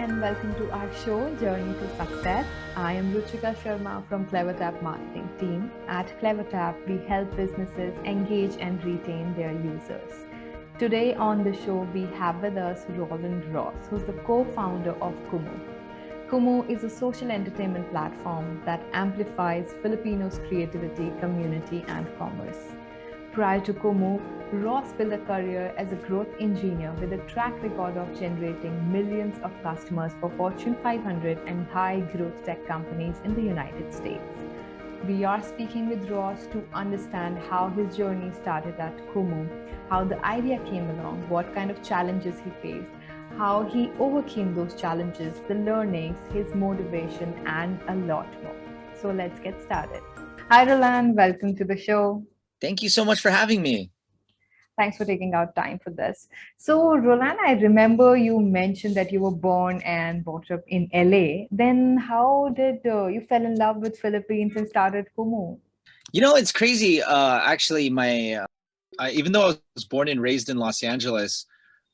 and welcome to our show, Journey to Success. I am Ruchika Sharma from CleverTap marketing team. At CleverTap, we help businesses engage and retain their users. Today on the show, we have with us Roland Ros, who's the co-founder of Kumu. Kumu is a social entertainment platform that amplifies Filipinos' creativity, community, and commerce. Prior to Kumu, Ross built a career as a growth engineer with a track record of generating millions of customers for Fortune 500 and high growth tech companies in the United States. We are speaking with Ross to understand how his journey started at Kumu, how the idea came along, what kind of challenges he faced, how he overcame those challenges, the learnings, his motivation, and a lot more. So let's get started. Hi, Roland. Welcome to the show. Thank you so much for having me. Thanks for taking out time for this. So, Roland, I remember you mentioned that you were born and brought up in LA. Then, how did you fell in love with Philippines and started Kumu? You know, it's crazy. Actually, even though I was born and raised in Los Angeles,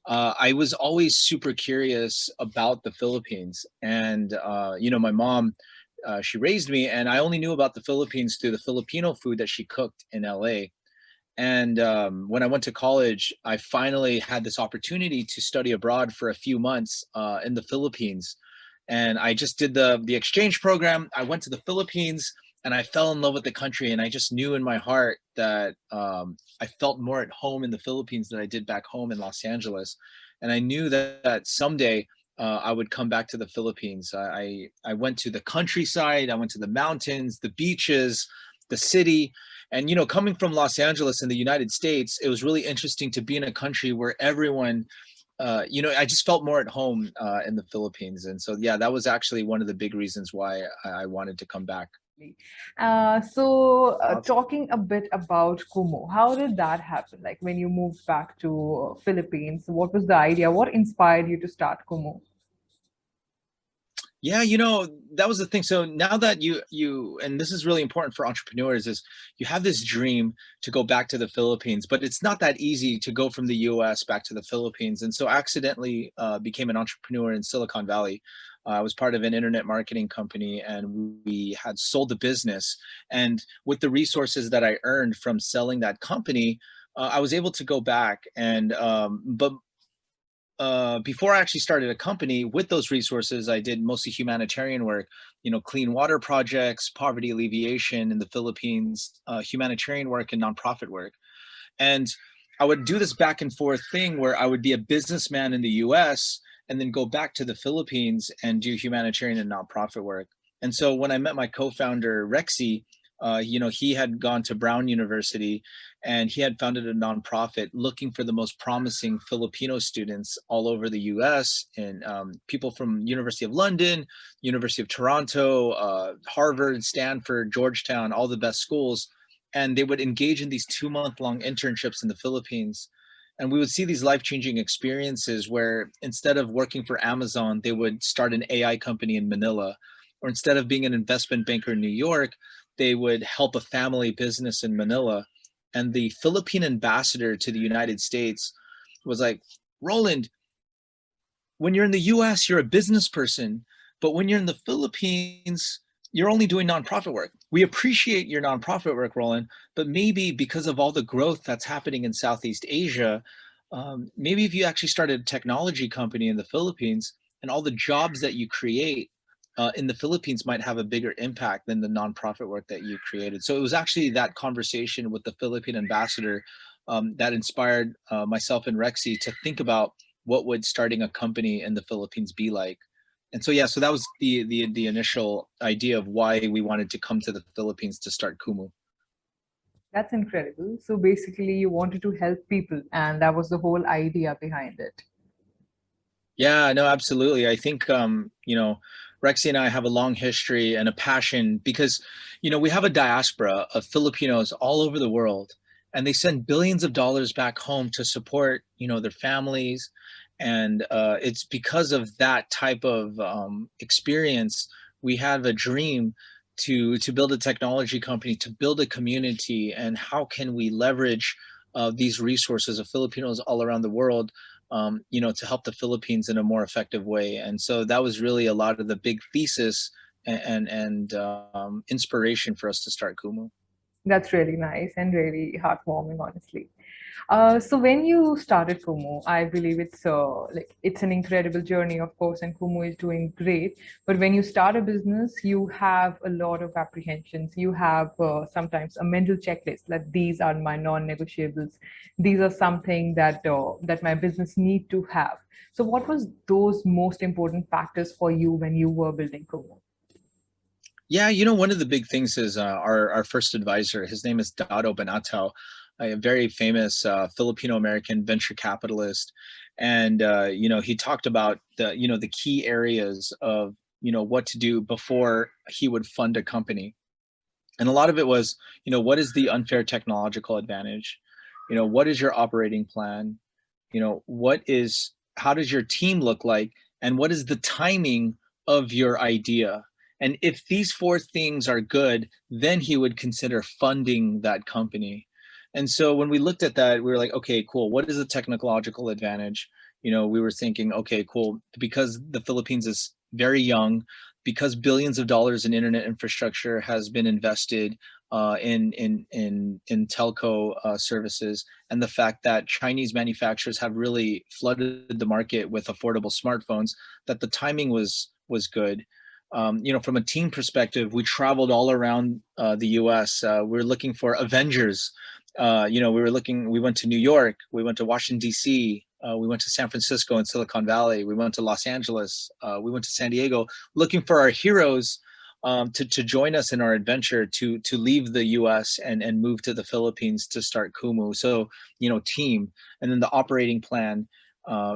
I was always super curious about the Philippines. And my mom, she raised me, and I only knew about the Philippines through the Filipino food that she cooked in LA. And when I went to college, I finally had this opportunity to study abroad for a few months in the Philippines. And I just did the exchange program. I went to the Philippines and I fell in love with the country. And I just knew in my heart that I felt more at home in the Philippines than I did back home in Los Angeles. And I knew that someday I would come back to the Philippines. I went to the countryside, I went to the mountains, the beaches, the city. And, coming from Los Angeles in the United States, it was really interesting to be in a country where everyone, I just felt more at home in the Philippines. And so, yeah, that was actually one of the big reasons why I wanted to come back. Talking a bit about Kumu, how did that happen? Like when you moved back to Philippines, what was the idea? What inspired you to start Kumu? Yeah, that was the thing. So now that and this is really important for entrepreneurs, is you have this dream to go back to the Philippines, but it's not that easy to go from the US back to the Philippines. And so I accidentally became an entrepreneur in Silicon Valley. I was part of an internet marketing company, and we had sold the business. And with the resources that I earned from selling that company, I was able to go back but before I actually started a company with those resources, I did mostly humanitarian work, clean water projects, poverty alleviation in the Philippines, humanitarian work and nonprofit work. And I would do this back and forth thing where I would be a businessman in the US and then go back to the Philippines and do humanitarian and nonprofit work. And so when I met my co-founder, Rexy, he had gone to Brown University and he had founded a nonprofit looking for the most promising Filipino students all over the US, and people from University of London, University of Toronto, Harvard, Stanford, Georgetown, all the best schools. And they would engage in these 2-month-long internships in the Philippines. And we would see these life-changing experiences where instead of working for Amazon, they would start an AI company in Manila. Or instead of being an investment banker in New York, they would help a family business in Manila. And the Philippine ambassador to the United States was like, Roland, when you're in the US, you're a business person, but when you're in the Philippines, you're only doing nonprofit work. We appreciate your nonprofit work, Roland, but maybe because of all the growth that's happening in Southeast Asia, maybe if you actually started a technology company in the Philippines and all the jobs that you create in the Philippines might have a bigger impact than the nonprofit work that you created. So it was actually that conversation with the Philippine ambassador that inspired myself and Rexy to think about what would starting a company in the Philippines be like. And so, yeah, so that was the initial idea of why we wanted to come to the Philippines to start Kumu. That's incredible. So basically, you wanted to help people, and that was the whole idea behind it. Yeah, no, absolutely. I think, Rexy and I have a long history and a passion because, we have a diaspora of Filipinos all over the world, and they send billions of dollars back home to support, their families. And it's because of that type of experience, we have a dream to build a technology company, to build a community, and how can we leverage these resources of Filipinos all around the world to help the Philippines in a more effective way. And so that was really a lot of the big thesis and inspiration for us to start Kumu. That's really nice and really heartwarming, honestly. So when you started Kumu, I believe it's an incredible journey, of course, and Kumu is doing great. But when you start a business, you have a lot of apprehensions. You have sometimes a mental checklist that these are my non-negotiables. These are something that my business need to have. So what was those most important factors for you when you were building Kumu? Yeah, one of the big things is our first advisor. His name is Dado Benatao, a very famous Filipino American venture capitalist, and he talked about the key areas of what to do before he would fund a company. And a lot of it was, what is the unfair technological advantage? What is your operating plan? How does your team look like? And what is the timing of your idea? And if these four things are good, then he would consider funding that company. And so when we looked at that, we were like, okay, cool. What is the technological advantage? We were thinking, okay, cool. Because the Philippines is very young, because billions of dollars in internet infrastructure has been invested in telco services, and the fact that Chinese manufacturers have really flooded the market with affordable smartphones, that the timing was good. From a team perspective, we traveled all around the U.S. We were looking for Avengers. We went to New York, we went to Washington D.C., we went to San Francisco and Silicon Valley, we went to Los Angeles, we went to San Diego, looking for our heroes to join us in our adventure to leave the U.S. and move to the Philippines to start Kumu. So team, and then the operating plan,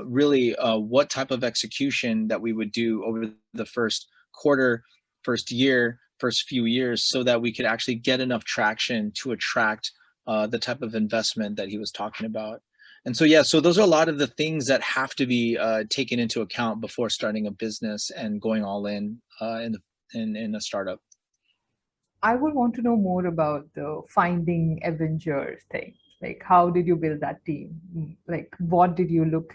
really what type of execution that we would do over the first quarter, first year, first few years, so that we could actually get enough traction to attract the type of investment that he was talking about. And so, yeah, so those are a lot of the things that have to be taken into account before starting a business and going all in a startup. I would want to know more about the finding Avengers thing. Like, how did you build that team? Like, what did you look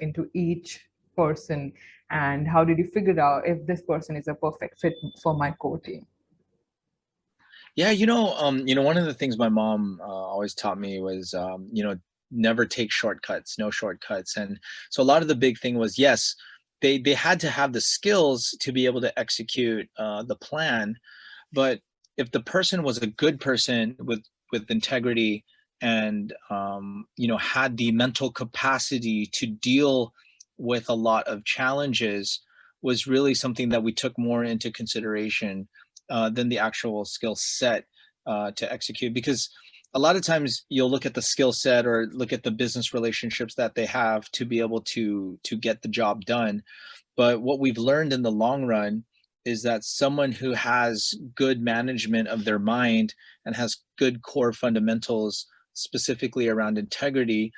into each person, and how did you figure out if this person is a perfect fit for my core team? Yeah, one of the things my mom always taught me was, never take shortcuts, no shortcuts. And so a lot of the big thing was, yes, they had to have the skills to be able to execute the plan, but if the person was a good person with integrity and had the mental capacity to deal with a lot of challenges, was really something that we took more into consideration than the actual skill set to execute. Because a lot of times you'll look at the skill set or look at the business relationships that they have to be able to get the job done. But what we've learned in the long run is that someone who has good management of their mind and has good core fundamentals, specifically around integrity,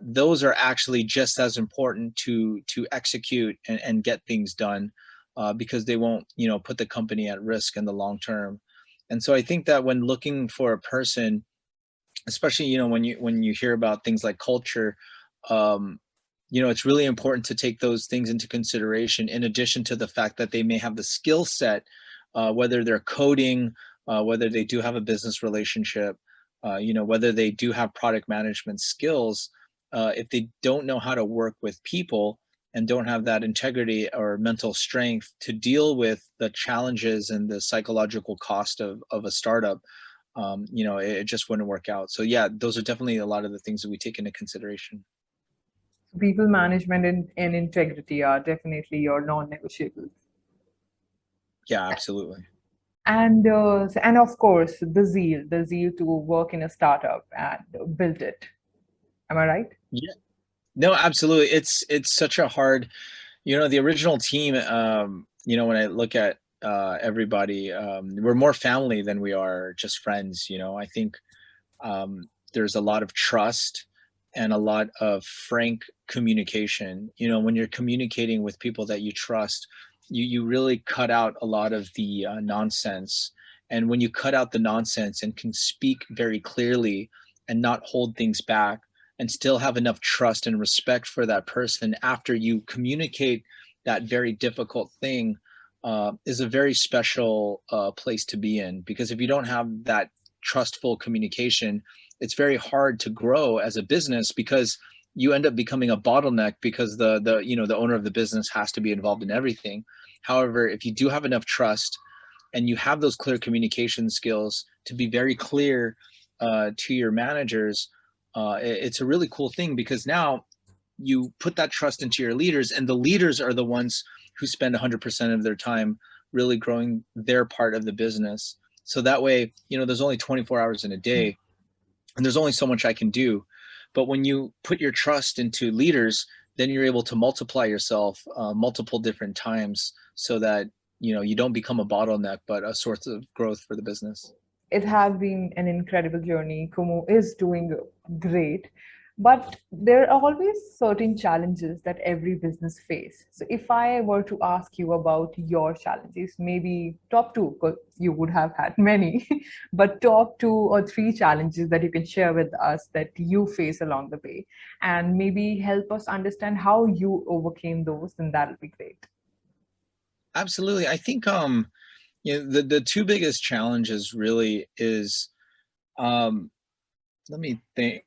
those are actually just as important to execute and get things done, because they won't put the company at risk in the long term. And so I think that when looking for a person, especially when you hear about things like culture, um, it's really important to take those things into consideration, in addition to the fact that they may have the skill set, whether they're coding, whether they do have a business relationship, whether they do have product management skills. If they don't know how to work with people and don't have that integrity or mental strength to deal with the challenges and the psychological cost of a startup, it just wouldn't work out. So yeah, those are definitely a lot of the things that we take into consideration. People management and integrity are definitely your non-negotiables. Yeah, absolutely. And of course, the zeal to work in a startup and build it. Am I right? Yeah. No, absolutely. It's such a hard, the original team, when I look at everybody, we're more family than we are just friends. I think there's a lot of trust and a lot of frank communication. When you're communicating with people that you trust, you really cut out a lot of the nonsense. And when you cut out the nonsense and can speak very clearly and not hold things back, and still have enough trust and respect for that person after you communicate that very difficult thing, is a very special place to be in. Because if you don't have that trustful communication, it's very hard to grow as a business, because you end up becoming a bottleneck, because the owner of the business has to be involved in everything. However, if you do have enough trust and you have those clear communication skills to be very clear to your managers, it's a really cool thing, because now you put that trust into your leaders, and the leaders are the ones who spend 100% of their time really growing their part of the business. So that way, there's only 24 hours in a day, and there's only so much I can do. But when you put your trust into leaders, then you're able to multiply yourself multiple different times, so that you don't become a bottleneck, but a source of growth for the business. It has been an incredible journey. Kumu is doing great, but there are always certain challenges that every business face. So if I were to ask you about your challenges, maybe top two, because you would have had many, but top two or three challenges that you can share with us that you face along the way, and maybe help us understand how you overcame those, then that'll be great. Absolutely. I think the two biggest challenges really is, um, let me think.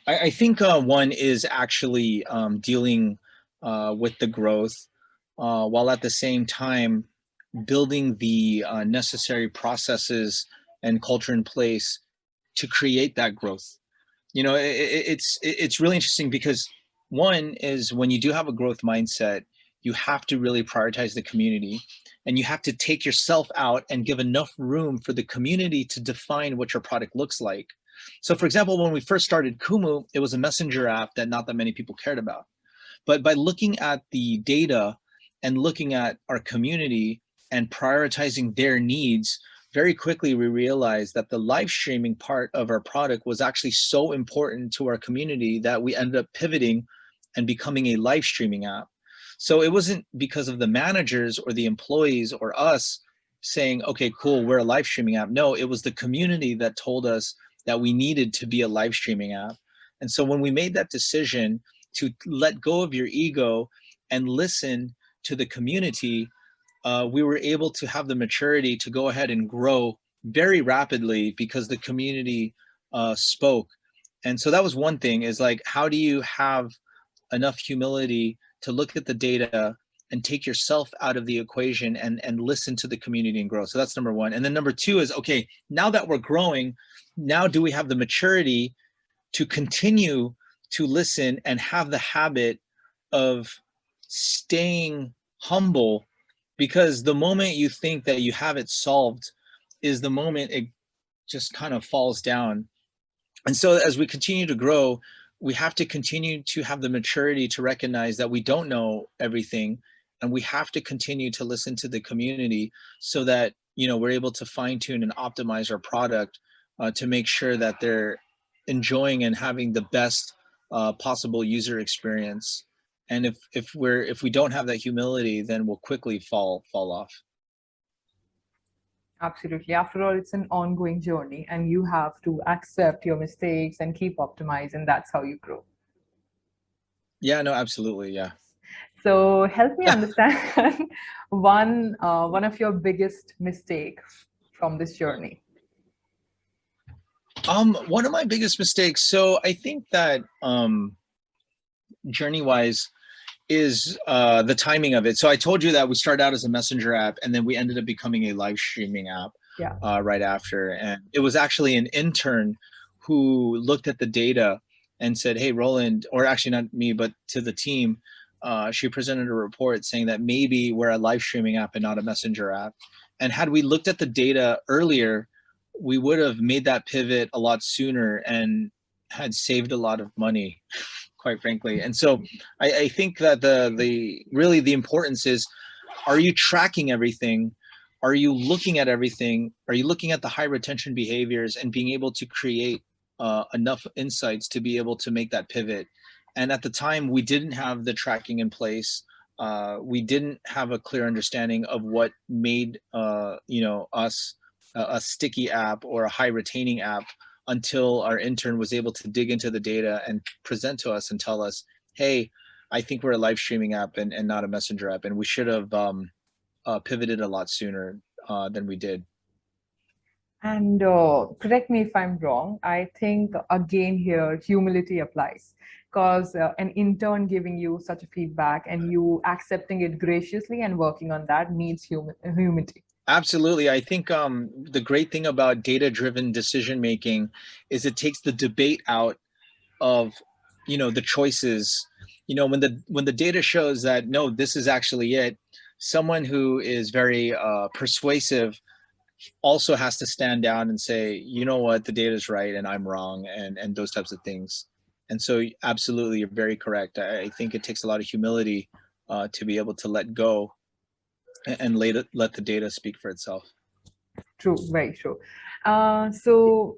I think one is actually dealing with the growth, while at the same time building the necessary processes and culture in place to create that growth. It's really interesting, because one is, when you do have a growth mindset, you have to really prioritize the community, and you have to take yourself out and give enough room for the community to define what your product looks like. So for example, when we first started Kumu, it was a messenger app that not that many people cared about. But by looking at the data and looking at our community and prioritizing their needs, very quickly we realized that the live streaming part of our product was actually so important to our community that we ended up pivoting and becoming a live streaming app. So it wasn't because of the managers or the employees or us saying, okay, cool, we're a live streaming app. No, it was the community that told us that we needed to be a live streaming app. And so when we made that decision to let go of your ego and listen to the community, we were able to have the maturity to go ahead and grow very rapidly, because the community spoke. And so that was one thing, is like, how do you have enough humility to look at the data and take yourself out of the equation and listen to the community and grow? So that's number one. And then number two is, okay, now that we're growing, now do we have the maturity to continue to listen and have the habit of staying humble? Because the moment you think that you have it solved is the moment it just kind of falls down. And so as we continue to grow, we have to continue to have the maturity to recognize that we don't know everything, and we have to continue to listen to the community, so that we're able to fine tune and optimize our product to make sure that they're enjoying and having the best possible user experience. And if we don't have that humility, then we'll quickly fall off. Absolutely. After all, it's an ongoing journey, and you have to accept your mistakes and keep optimizing. That's how you grow. Yeah, no, absolutely. Yeah. So help me understand one of your biggest mistakes from this journey. One of my biggest mistakes. So I think that journey wise is the timing of it. So I told you that we started out as a messenger app, and then we ended up becoming a live streaming app Yeah. right after. And it was actually an intern who looked at the data and said, hey, Roland, or actually not me, but to the team, she presented a report saying that maybe we're a live streaming app and not a messenger app. And had we looked at the data earlier, we would have made that pivot a lot sooner and had saved a lot of money, quite frankly. And so I think that the really the importance is, are you tracking everything? Are you looking at everything? Are you looking at the high retention behaviors and being able to create enough insights to be able to make that pivot? And at the time, we didn't have the tracking in place. We didn't have a clear understanding of what made us a sticky app or a high retaining app until our intern was able to dig into the data and present to us and tell us, hey, I think we're a live streaming app and not a messenger app, and we should have pivoted a lot sooner than we did. And correct me if I'm wrong, I think again here humility applies because an intern giving you such a feedback and you accepting it graciously and working on that needs humility. Absolutely. I think the great thing about data-driven decision making is it takes the debate out of, the choices. When the data shows that no, this is actually it, someone who is very persuasive also has to stand down and say, you know what, the data is right and I'm wrong, and those types of things. And so absolutely, you're very correct. I think it takes a lot of humility to be able to let go and let the data speak for itself. True, very true. So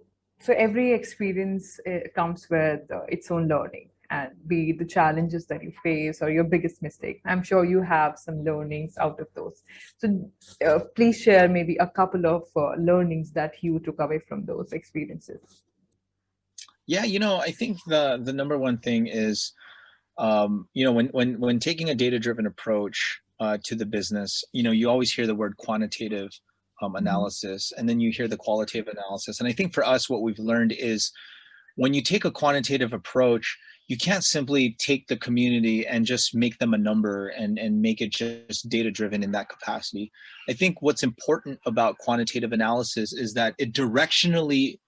every experience comes with its own learning, and be the challenges that you face or your biggest mistake. I'm sure you have some learnings out of those. So please share maybe a couple of learnings that you took away from those experiences. Yeah, I think the number one thing is, when taking a data-driven approach to the business, you always hear the word quantitative Mhm. analysis, and then you hear the qualitative analysis. And I think for us, what we've learned is when you take a quantitative approach, you can't simply take the community and just make them a number and make it just data-driven in that capacity. I think what's important about quantitative analysis is that it directionally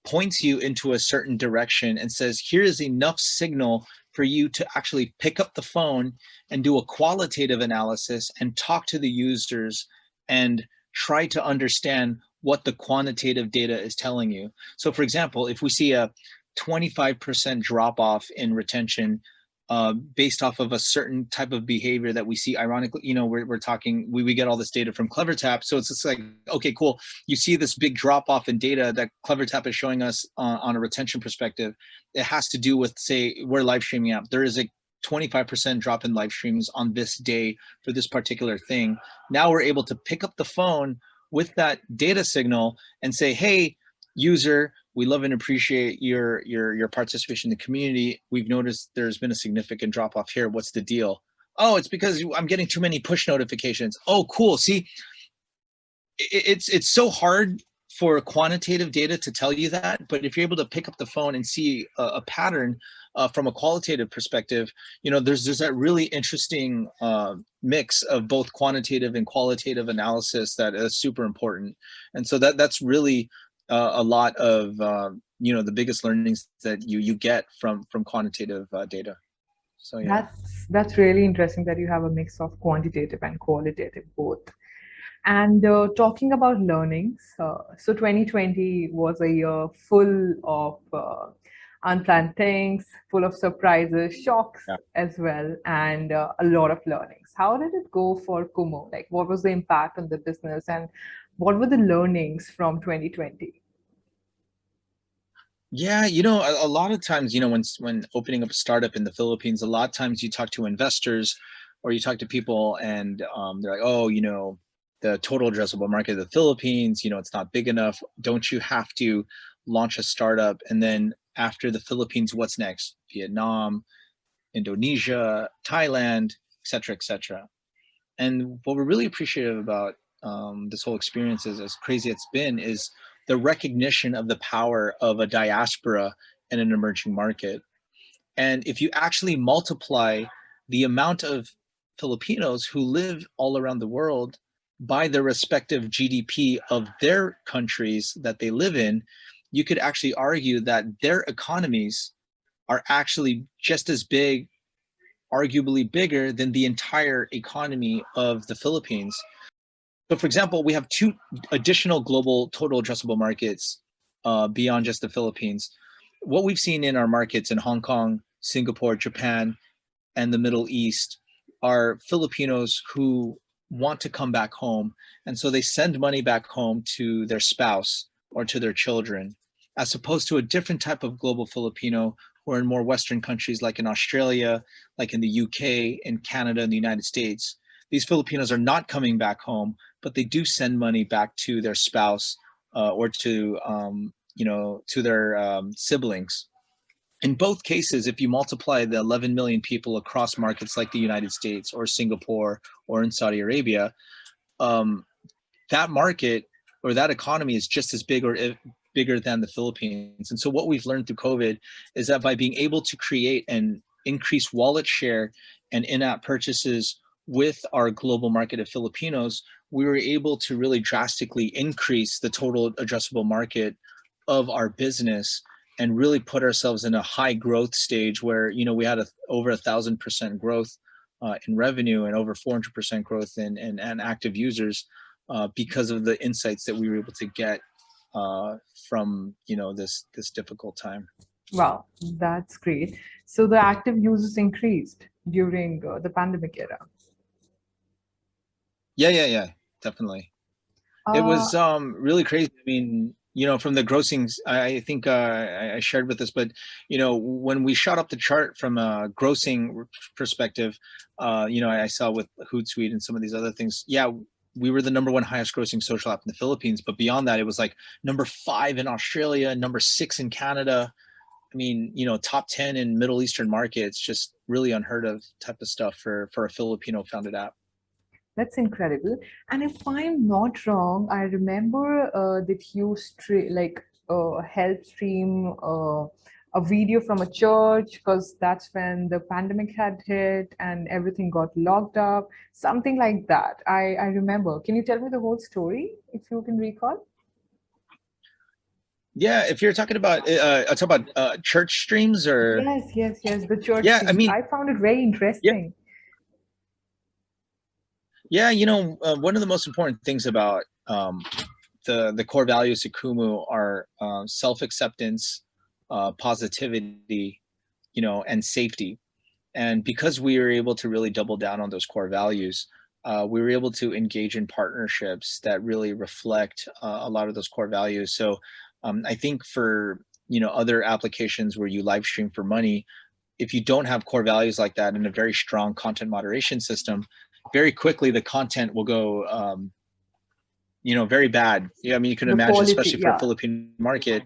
points you into a certain direction and says, here is enough signal for you to actually pick up the phone and do a qualitative analysis and talk to the users and try to understand what the quantitative data is telling you. So for example, if we see a 25% drop off in retention based off of a certain type of behavior that we see, ironically, we're talking, we get all this data from CleverTap. So it's just like, okay, cool. You see this big drop off in data that CleverTap is showing us on a retention perspective. It has to do with, say, we're a live streaming app. There is a 25% drop in live streams on this day for this particular thing. Now we're able to pick up the phone with that data signal and say, hey, user, we love and appreciate your participation in the community. We've noticed there's been a significant drop off here. What's the deal? Oh, it's because I'm getting too many push notifications. Oh, cool. See, it's so hard for quantitative data to tell you that, but if you're able to pick up the phone and see a pattern from a qualitative perspective, there's that really interesting mix of both quantitative and qualitative analysis that is super important. And so that's really a lot of the biggest learnings that you get from quantitative data. So yeah. That's really interesting that you have a mix of quantitative and qualitative both. And talking about learnings, so 2020 was a year full of unplanned things, full of surprises, shocks Yeah. as well, and a lot of learnings. How did it go for Kumo? Like, what was the impact on the business, and what were the learnings from 2020? Yeah, a lot of times, when opening up a startup in the Philippines, a lot of times you talk to investors or you talk to people and they're like, oh, the total addressable market of the Philippines, it's not big enough. Don't you have to launch a startup? And then after the Philippines, what's next? Vietnam, Indonesia, Thailand, et cetera, et cetera. And what we're really appreciative about this whole experience, is as crazy it's been, is the recognition of the power of a diaspora in an emerging market. And if you actually multiply the amount of Filipinos who live all around the world by the respective GDP of their countries that they live in, you could actually argue that their economies are actually just as big, arguably bigger than the entire economy of the Philippines. So, for example, we have two additional global total addressable markets beyond just the Philippines. What we've seen in our markets in Hong Kong, Singapore, Japan, and the Middle East are Filipinos who want to come back home. And so they send money back home to their spouse or to their children, as opposed to a different type of global Filipino who are in more Western countries like in Australia, like in the UK, in Canada, and the United States. These Filipinos are not coming back home, but they do send money back to their spouse or to to their siblings. In both cases, if you multiply the 11 million people across markets like the United States or Singapore or in Saudi Arabia, um, that market or that economy is just as big or bigger than the Philippines. And so what we've learned through COVID is that by being able to create and increase wallet share and in-app purchases with our global market of Filipinos, we were able to really drastically increase the total addressable market of our business and really put ourselves in a high growth stage where, we had over 1,000% growth in revenue and over 400% growth in active users because of the insights that we were able to get from this difficult time. Wow, that's great. So the active users increased during the pandemic era. Yeah, definitely. It Uh, was really crazy. I mean, from the grossings, I think I shared with this, but when we shot up the chart from a grossing perspective, I saw with Hootsuite and some of these other things. Yeah, we were the number one highest grossing social app in the Philippines, but beyond that, it was like number 5 in Australia, number 6 in Canada. I mean, top 10 in Middle Eastern markets. Just really unheard of type of stuff for a Filipino founded app. that's incredible. And if I'm not wrong, I remember that you help stream a video from a church because that's when the pandemic had hit and everything got locked up. Something like that. I remember. Can you tell me the whole story if you can recall? Yeah, if you're talking about church streams or Yes. The church yeah, I streams. mean, I found it very yeah, interesting. yeah, one of the most important things about the core values of Kumu are self acceptance, positivity, and safety. And because we were able to really double down on those core values, we were able to engage in partnerships that really reflect a lot of those core values. So I think for other applications where you live stream for money, if you don't have core values like that and a very strong content moderation system, very quickly the content will go very bad. Yeah, I mean, you can The imagine, quality, especially for a yeah. Philippine market,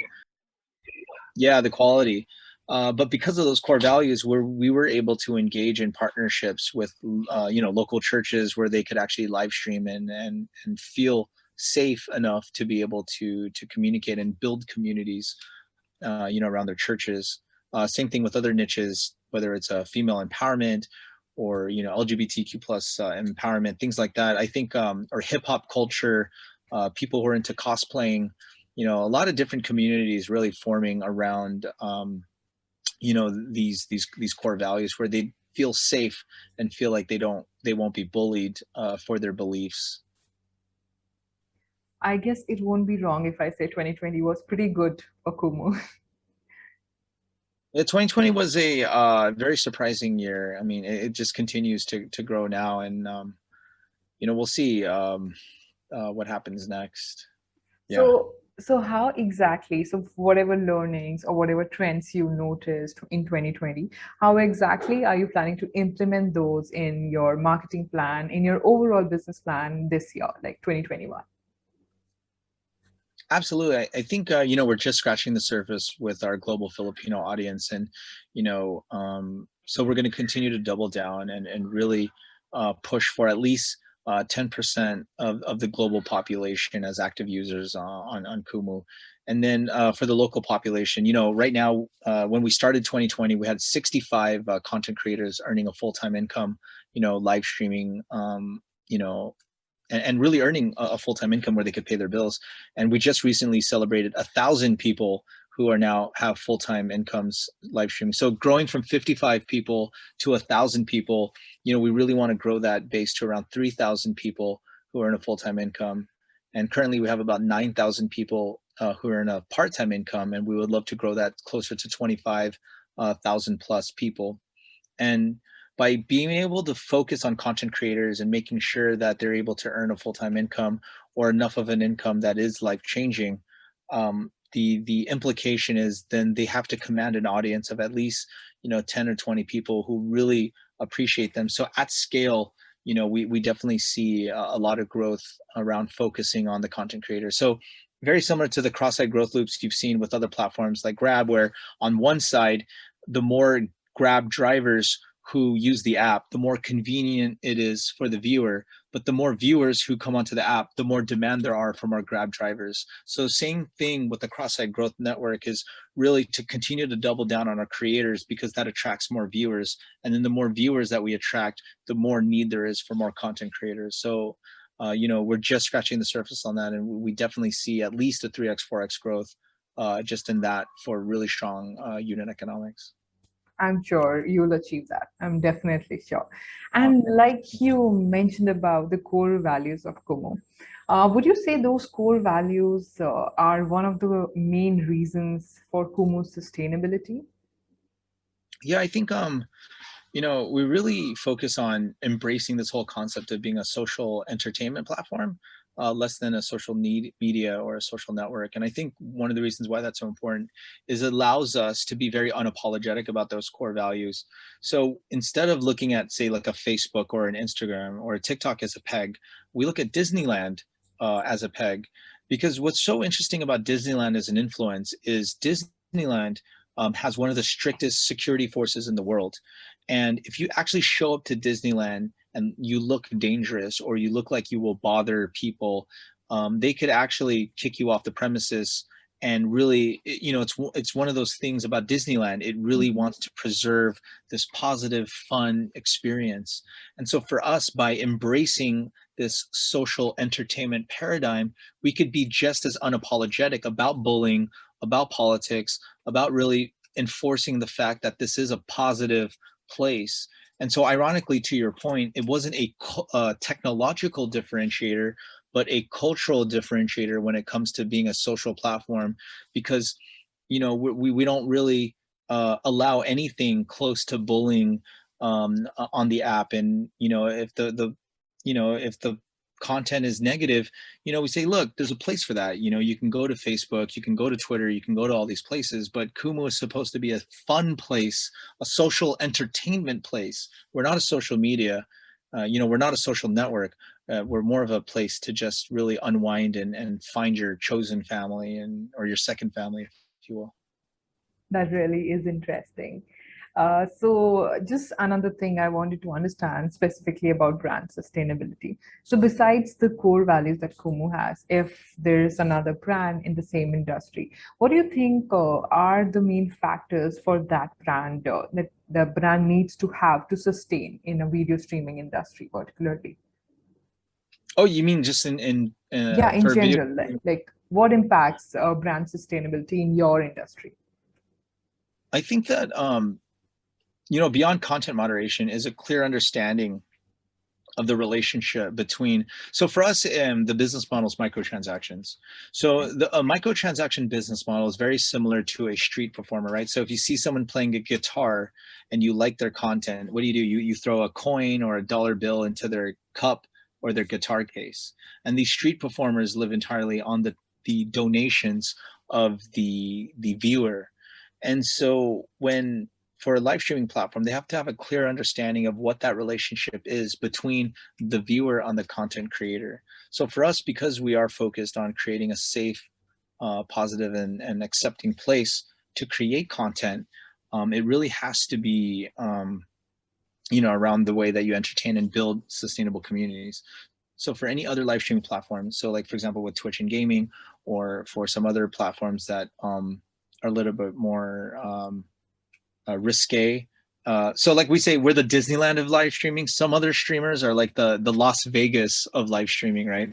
yeah, the quality. But because of those core values, we were able to engage in partnerships with local churches where they could actually live stream and feel safe enough to be able to communicate and build communities around their churches. Same thing with other niches, whether it's female empowerment or LGBTQ plus empowerment, things like that. I think or hip hop culture, people who are into cosplaying, a lot of different communities really forming around these core values where they feel safe and feel like they won't be bullied for their beliefs. I guess it won't be wrong if I say 2020 was pretty good for Kumu. Yeah, 2020 was a very surprising year. I mean, it just continues to grow now, and we'll see what happens next. Yeah. So how exactly, so whatever learnings or whatever trends you noticed in 2020, how exactly are you planning to implement those in your marketing plan, in your overall business plan this year, like 2021? Absolutely. I think we're just scratching the surface with our global Filipino audience, and so we're going to continue to double down and really push for at least 10% of the global population as active users on Kumu. And then for the local population, right now, when we started 2020, we had 65 content creators earning a full-time income, live streaming, and really earning a full-time income where they could pay their bills. And we just recently celebrated 1,000 people who are now have full-time incomes live streaming. So growing from 55 people to 1,000 people, we really want to grow that base to around 3,000 people who earn a full-time income. And currently we have about 9,000 people who earn a part-time income, and we would love to grow that closer to 25,000 plus people. And by being able to focus on content creators and making sure that they're able to earn a full-time income or enough of an income that is life changing, the implication is then they have to command an audience of at least 10 or 20 people who really appreciate them. So at scale, we definitely see a lot of growth around focusing on the content creator. So very similar to the cross-site growth loops you've seen with other platforms like Grab, where on one side, the more Grab drivers who use the app, the more convenient it is for the viewer. But the more viewers who come onto the app, the more demand there are from our Grab drivers. So same thing with the cross-site growth network is really to continue to double down on our creators, because that attracts more viewers. And then the more viewers that we attract, the more need there is for more content creators. So we're just scratching the surface on that, and we definitely see at least a 3x, 4x growth just in that for really strong unit economics. I'm sure you'll achieve that. I'm definitely sure. And Awesome. like you mentioned about the core values of Kumu, would you say those core values are one of the main reasons for Kumu's sustainability? Yeah, I think we really focus on embracing this whole concept of being a social entertainment platform, less than a social media or a social network. And I think one of the reasons why that's so important is it allows us to be very unapologetic about those core values. So instead of looking at, say, like a Facebook or an Instagram or a TikTok as a peg, we look at Disneyland as a peg. Because what's so interesting about Disneyland as an influence is Disneyland has one of the strictest security forces in the world. And if you actually show up to Disneyland and you look dangerous or you look like you will bother people, they could actually kick you off the premises. And really, it's one of those things about Disneyland. It really wants to preserve this positive, fun experience. And so for us, by embracing this social entertainment paradigm, we could be just as unapologetic about bullying, about politics, about really enforcing the fact that this is a positive place. And so ironically, to your point, it wasn't a technological differentiator, but a cultural differentiator when it comes to being a social platform, because we don't really allow anything close to bullying on the app. And if the content is negative, we say, look, there's a place for that. You can go to Facebook, you can go to Twitter, you can go to all these places, but Kumu is supposed to be a fun place, a social entertainment place. We're not a social media, we're not a social network. We're more of a place to just really unwind and find your chosen family or your second family, if you will. That really is interesting. So, just another thing I wanted to understand specifically about brand sustainability. So, besides the core values that Kumu has, if there's another brand in the same industry, what do you think are the main factors for that brand that the brand needs to have to sustain in a video streaming industry, particularly? Oh, you mean just in Yeah, in for video? general, like what impacts brand sustainability in your industry? I think that beyond content moderation is a clear understanding of the relationship between. So for us, the business model is microtransactions. So a microtransaction business model is very similar to a street performer, right? So if you see someone playing a guitar and you like their content, what do? You throw a coin or a dollar bill into their cup or their guitar case. And these street performers live entirely on the donations of the viewer. And so when for a live streaming platform, they have to have a clear understanding of what that relationship is between the viewer and the content creator. So for us, because we are focused on creating a safe, positive, and accepting place to create content, it really has to be, around the way that you entertain and build sustainable communities. So for any other live streaming platform, so like for example with Twitch and gaming, or for some other platforms that are a little bit more risque. So like we say, we're the Disneyland of live streaming. Some other streamers are like the Las Vegas of live streaming, right?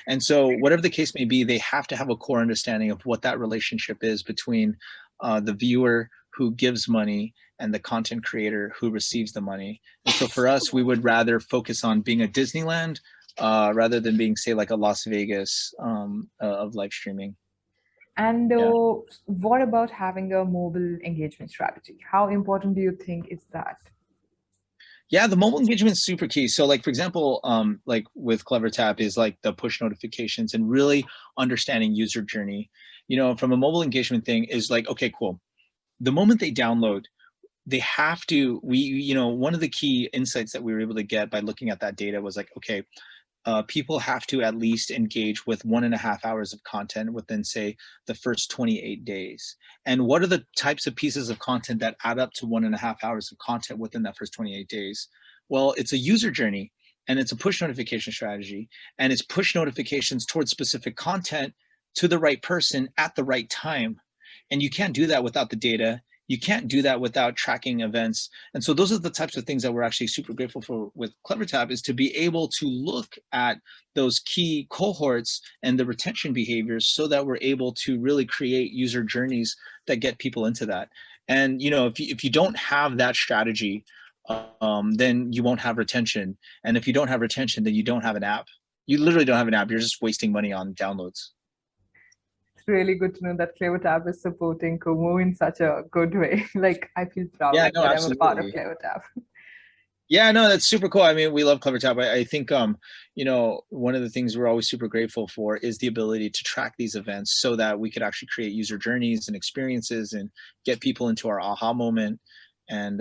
And so whatever the case may be, they have to have a core understanding of what that relationship is between the viewer who gives money and the content creator who receives the money. And so for us, we would rather focus on being a Disneyland rather than being, say, like a Las Vegas of live streaming. And Yeah. what about having a mobile engagement strategy? How important do you think is that? Yeah, the mobile engagement is super key. So like, for example, like with CleverTap is like the push notifications and really understanding user journey, from a mobile engagement thing is like, okay, cool. The moment they download, they have to, one of the key insights that we were able to get by looking at that data was like, okay, people have to at least engage with 1.5 hours of content within, say, the first 28 days. And what are the types of pieces of content that add up to 1.5 hours of content within that first 28 days? Well, it's a user journey, and it's a push notification strategy, and it's push notifications towards specific content to the right person at the right time. And you can't do that without the data. You can't do that without tracking events. And so those are the types of things that we're actually super grateful for with CleverTap, is to be able to look at those key cohorts and the retention behaviors so that we're able to really create user journeys that get people into that. And if you don't have that strategy, then you won't have retention. And if you don't have retention, then you don't have an app. You literally don't have an app. You're just wasting money on downloads. It's really good to know that CleverTap is supporting Kumu in such a good way. Like, I feel proud Yeah, no, that I'm a part of absolutely. CleverTap. Yeah, no, that's super cool. I mean, we love CleverTap. I think, one of the things we're always super grateful for is the ability to track these events so that we could actually create user journeys and experiences and get people into our aha moment. And,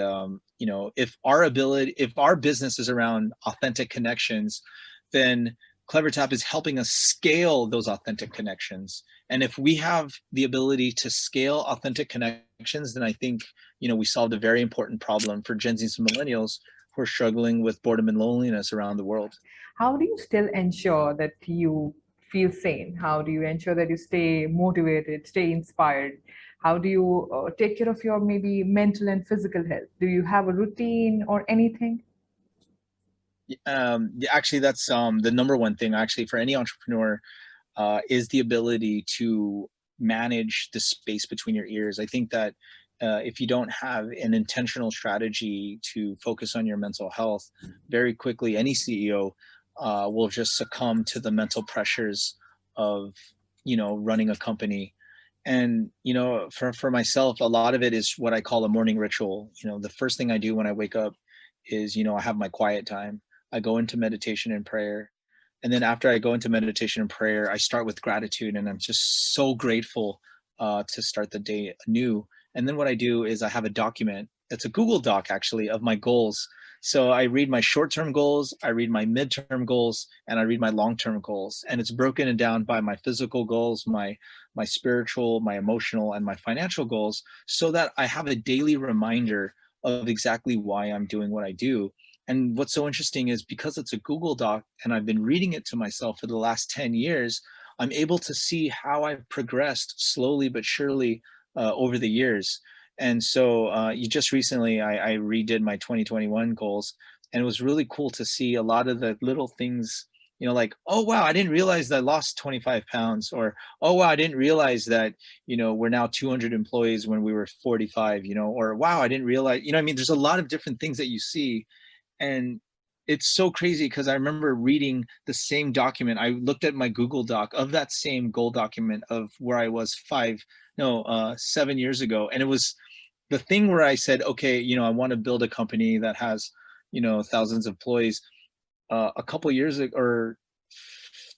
if our business is around authentic connections, then CleverTap is helping us scale those authentic connections. And if we have the ability to scale authentic connections, then I think, we solved a very important problem for Gen Zs and millennials who are struggling with boredom and loneliness around the world. How do you still ensure that you feel sane? How do you ensure that you stay motivated, stay inspired? How do you take care of your maybe mental and physical health? Do you have a routine or anything? Yeah, actually, that's the number one thing actually for any entrepreneur, is the ability to manage the space between your ears. I think that if you don't have an intentional strategy to focus on your mental health, very quickly any CEO will just succumb to the mental pressures of running a company. And for myself, a lot of it is what I call a morning ritual. The first thing I do when I wake up is, I have my quiet time. I go into meditation and prayer. And then after I go into meditation and prayer, I start with gratitude, and I'm just so grateful to start the day anew. And then what I do is I have a document. It's a Google Doc actually of my goals. So I read my short-term goals, I read my midterm goals, and I read my long-term goals. And it's broken down by my physical goals, my spiritual, my emotional, and my financial goals, so that I have a daily reminder of exactly why I'm doing what I do. And what's so interesting is, because it's a Google Doc and I've been reading it to myself for the last 10 years, I'm able to see how I've progressed slowly but surely over the years. And so you just recently, I redid my 2021 goals, and it was really cool to see a lot of the little things, like, oh, wow, I didn't realize that I lost 25 pounds, or, oh, wow, I didn't realize that, we're now 200 employees when we were 45, or, wow, I didn't realize, I mean, there's a lot of different things that you see. And it's so crazy because I remember reading the same document. I looked at my Google Doc of that same goal document of where I was 7 years ago. And it was the thing where I said, okay, I want to build a company that has, thousands of employees. A couple years ago, or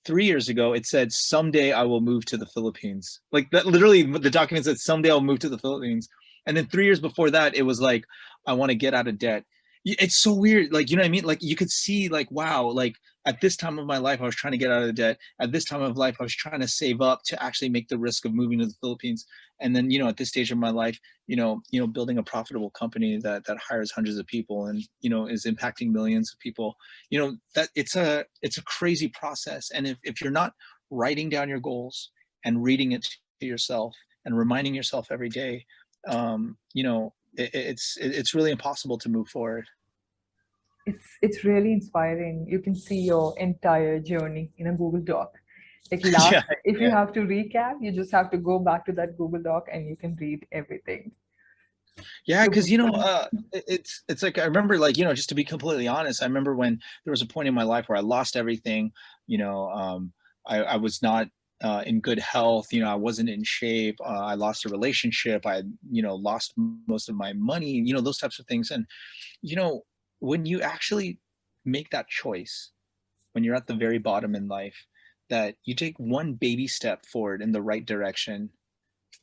3 years ago, it said, someday I will move to the Philippines. Like that, literally, the document said, someday I'll move to the Philippines. And then 3 years before that, it was like, I want to get out of debt. It's so weird. Like, you know what I mean? Like, you could see, like, wow, like at this time of my life, I was trying to get out of the debt. At this time of life, I was trying to save up to actually make the risk of moving to the Philippines. And then, at this stage of my life, building a profitable company that hires hundreds of people and, is impacting millions of people, that it's a crazy process. And if you're not writing down your goals and reading it to yourself and reminding yourself every day, it's really impossible to move forward. It's really inspiring. You can see your entire journey in a Google Doc. Like, Yeah, if you yeah. have to recap, you just have to go back to that Google Doc and you can read everything. Yeah, So, because it's like, I remember, like, just to be completely honest, I remember when there was a point in my life where I lost everything. I was not in good health. I wasn't in shape. I lost a relationship. I lost most of my money. Those types of things. And you know when you actually make that choice, when you're at the very bottom in life, that you take one baby step forward in the right direction,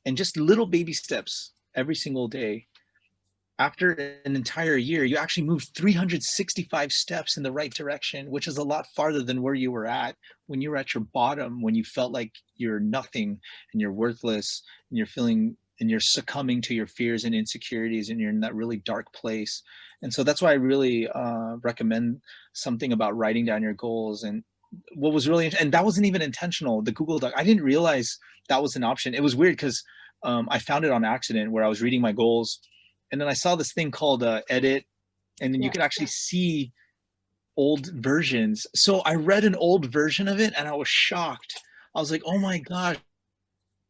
and just little baby steps every single day, after an entire year, you actually moved 365 steps in the right direction, which is a lot farther than where you were at when you were at your bottom, when you felt like you're nothing and you're worthless and you're feeling and you're succumbing to your fears and insecurities and you're in that really dark place. And so that's why I really recommend something about writing down your goals. And what was really, and that wasn't even intentional, the Google Doc, I didn't realize that was an option. It was weird because I found it on accident where I was reading my goals, and then I saw this thing called edit, and then you Yeah. could actually see old versions. So I read an old version of it and I was shocked. I was like, oh my gosh,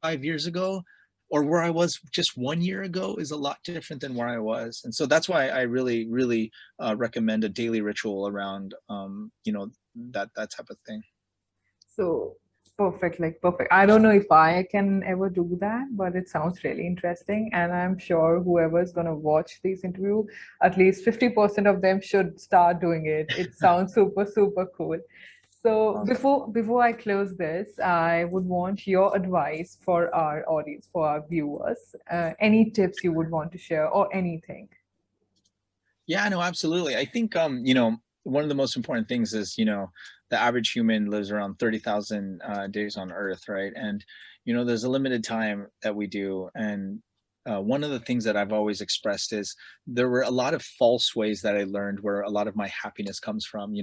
5 years ago or where I was just 1 year ago is a lot different than where I was. And so that's why I really, really recommend a daily ritual around, that type of thing. So perfect, like perfect. I don't know if I can ever do that, but it sounds really interesting. And I'm sure whoever's going to watch this interview, at least 50% of them should start doing it. It sounds super, super cool. So Awesome. before I close this, I would want your advice for our audience, for our viewers. Any tips you would want to share or anything? Yeah, no, absolutely. I think, one of the most important things is, the average human lives around 30,000 days on Earth, right? And, there's a limited time that we do. And one of the things that I've always expressed is there were a lot of false ways that I learned where a lot of my happiness comes from,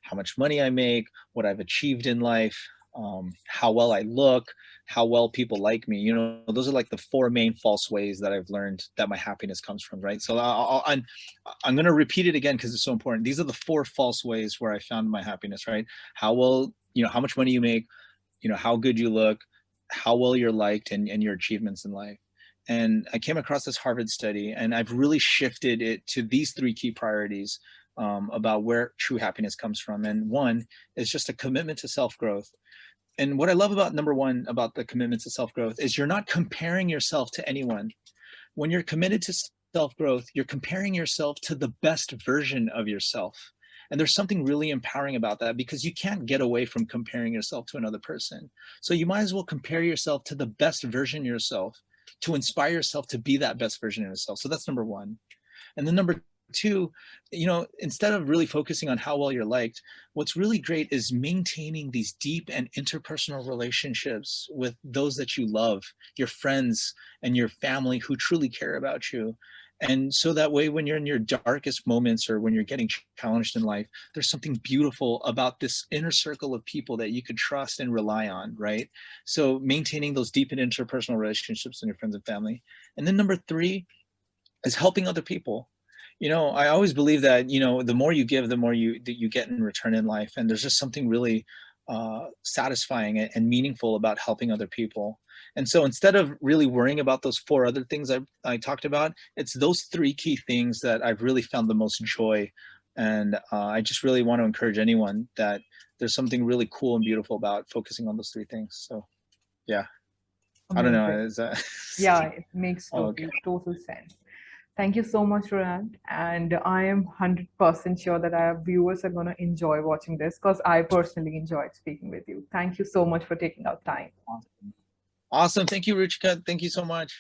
how much money I make, what I've achieved in life, how well I look, how well people like me. Those are like the four main false ways that I've learned that my happiness comes from, right? So I'm going to repeat it again because it's so important. These are the four false ways where I found my happiness, right? How well, how much money you make, how good you look, how well you're liked, and your achievements in life. And I came across this Harvard study, and I've really shifted it to these three key priorities about where true happiness comes from. And one is just a commitment to self growth. And what I love about number one about the commitment to self growth is you're not comparing yourself to anyone. When you're committed to self growth, you're comparing yourself to the best version of yourself. And there's something really empowering about that because you can't get away from comparing yourself to another person. So you might as well compare yourself to the best version of yourself to inspire yourself to be that best version of yourself. So that's number one. And then number two, instead of really focusing on how well you're liked, what's really great is maintaining these deep and interpersonal relationships with those that you love, your friends and your family who truly care about you. And so that way, when you're in your darkest moments or when you're getting challenged in life, there's something beautiful about this inner circle of people that you could trust and rely on, right? So maintaining those deep and interpersonal relationships with your friends and family. And then number three, is helping other people. I always believe that, the more you give, the more you get in return in life. And there's just something really satisfying and meaningful about helping other people. And so instead of really worrying about those four other things I talked about, it's those three key things that I've really found the most joy. And I just really want to encourage anyone that there's something really cool and beautiful about focusing on those three things. So yeah, I don't know. Amazing. Is that Yeah, it makes oh, okay? total sense. Thank you so much, Roland. And I am 100% sure that our viewers are going to enjoy watching this because I personally enjoyed speaking with you. Thank you so much for taking out time. Awesome. Awesome. Thank you, Ruchika. Thank you so much.